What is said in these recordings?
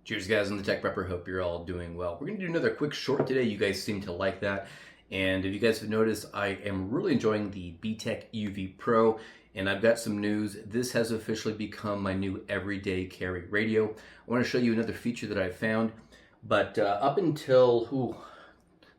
Cheers guys, I'm the Tech Prepper. Hope you're all doing well. We're going to do another quick short today. You guys seem to like that. And if you guys have noticed, I am really enjoying the BTECH UV Pro. And I've got some news. This has officially become my new everyday carry radio. I want to show you another feature that I found. But up until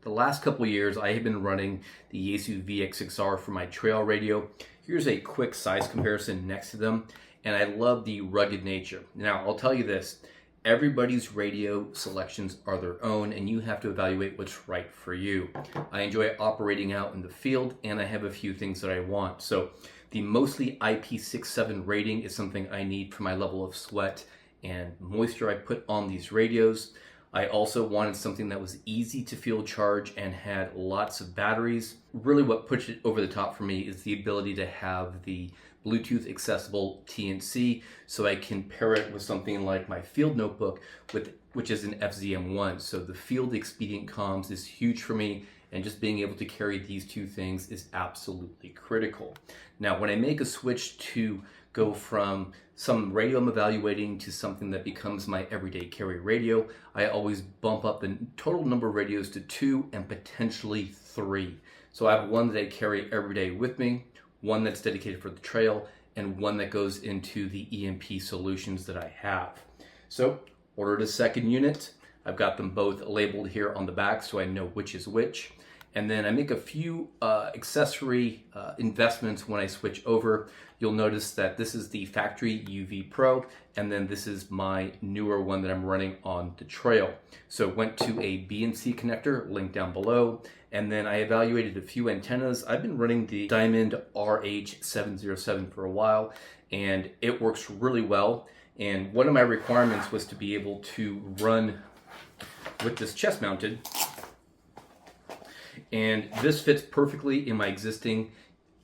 the last couple of years, I have been running the Yaesu VX6R for my trail radio. Here's a quick size comparison next to them. And I love the rugged nature. Now, I'll tell you this. Everybody's radio selections are their own, and you have to evaluate what's right for you. I enjoy operating out in the field, and I have a few things that I want. So the mostly IP67 rating is something I need for my level of sweat and moisture I put on these radios. I also wanted something that was easy to field charge and had lots of batteries. Really what pushed it over the top for me is the ability to have the Bluetooth accessible TNC, so I can pair it with something like my field notebook, which is an FZM1. So the field expedient comms is huge for me, and just being able to carry these two things is absolutely critical. Now, when I make a switch to go from some radio I'm evaluating to something that becomes my everyday carry radio, I always bump up the total number of radios to 2 and potentially 3. So I have one that I carry every day with me, one that's dedicated for the trail, and one that goes into the EMP solutions that I have. So ordered a second unit. I've got them both labeled here on the back so I know which is which. And then I make a few accessory investments when I switch over. You'll notice that this is the factory UV Pro, and then this is my newer one that I'm running on the trail. So went to a BNC connector, linked down below, and then I evaluated a few antennas. I've been running the Diamond RH707 for a while, and it works really well. And one of my requirements was to be able to run with this chest mounted. And this fits perfectly in my existing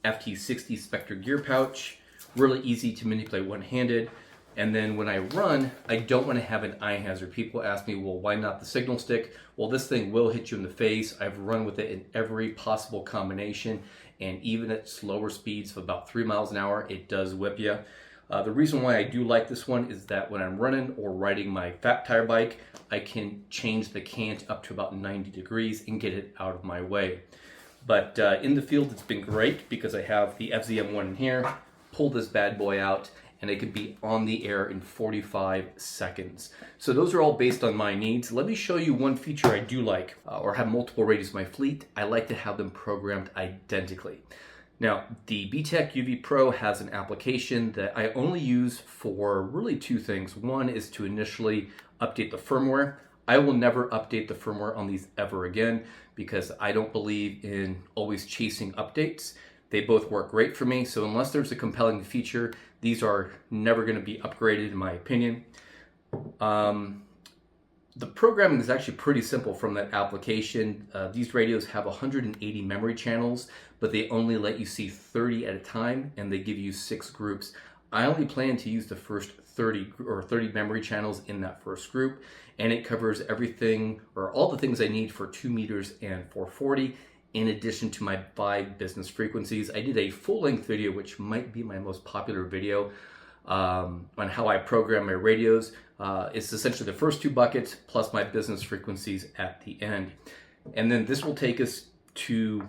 FT60 Spectre gear pouch. Really easy to manipulate one-handed. And then when I run, I don't want to have an eye hazard. People ask me, well, why not the signal stick? Well, this thing will hit you in the face. I've run with it in every possible combination. And even at slower speeds of about 3 miles an hour, it does whip you. The reason why I do like this one is that when I'm running or riding my fat tire bike, I can change the cant up to about 90 degrees and get it out of my way. But in the field, it's been great because I have the FZM1 in here, pull this bad boy out, and it could be on the air in 45 seconds. So those are all based on my needs. Let me show you one feature I do like, or have multiple radios in my fleet. I like to have them programmed identically. Now, the BTECH UV Pro has an application that I only use for really two things. One is to initially update the firmware. I will never update the firmware on these ever again because I don't believe in always chasing updates. They both work great for me, so unless there's a compelling feature, these are never going to be upgraded in my opinion. The programming is actually pretty simple from that application. These radios have 180 memory channels, but they only let you see 30 at a time, and they give you 6 groups. I only plan to use the first 30 memory channels in that first group, and it covers everything, or all the things I need for 2 meters and 440, in addition to my 5 business frequencies. I did a full-length video, which might be my most popular video, on how I program my radios. It's essentially the first 2 buckets plus my business frequencies at the end. And then this will take us to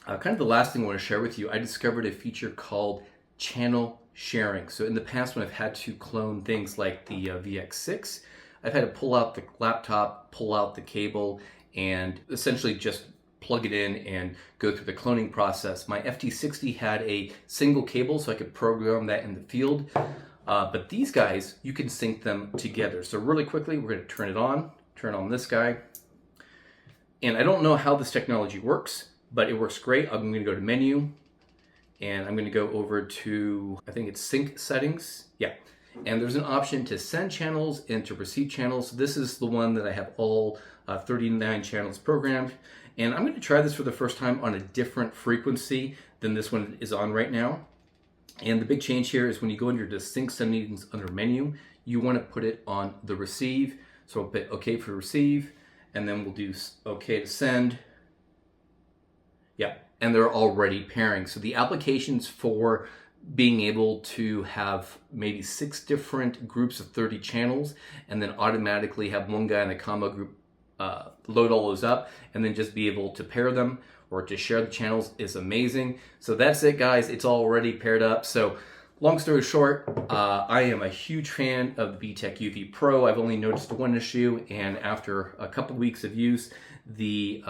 kind of the last thing I want to share with you. I discovered a feature called channel sharing. So in the past, when I've had to clone things like the VX6, I've had to pull out the laptop, pull out the cable, and essentially just plug it in and go through the cloning process. My FT60 had a single cable, so I could program that in the field. But these guys, you can sync them together. So really quickly, we're going to turn on this guy. And I don't know how this technology works, but it works great. I'm going to go to menu, and I'm going to go over to, I think it's sync settings. Yeah. And there's an option to send channels and to receive channels. This is the one that I have all 39 channels programmed. And I'm going to try this for the first time on a different frequency than this one is on right now. And the big change here is when you go into your sync settings under menu, you want to put it on the receive. So we'll put OK for receive, and then we'll do OK to send. Yeah, and they're already pairing. So the applications for being able to have maybe 6 different groups of 30 channels and then automatically have one guy in the combo group load all those up and then just be able to pair them or to share the channels is amazing. So that's it, guys. It's already paired up. So long story short, I am a huge fan of the BTECH UV Pro. I've only noticed one issue, and after a couple weeks of use, the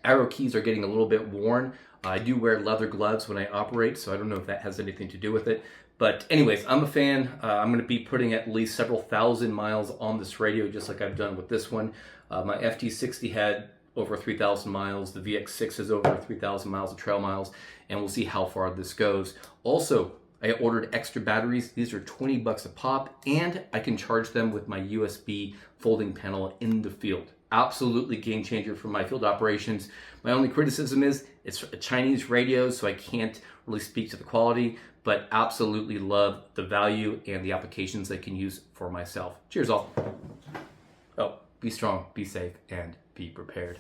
arrow keys are getting a little bit worn. I do wear leather gloves when I operate, so I don't know if that has anything to do with it. But anyways, I'm a fan. I'm going to be putting at least several thousand miles on this radio, just like I've done with this one. My FT60 had over 3,000 miles. The VX6 is over 3,000 miles of trail miles, and we'll see how far this goes. Also, I ordered extra batteries. These are 20 bucks a pop, and I can charge them with my USB folding panel in the field. Absolutely game changer for my field operations. My only criticism is it's a Chinese radio, so I can't really speak to the quality, but absolutely love the value and the applications I can use for myself. Cheers all. Oh, be strong, be safe, and be prepared.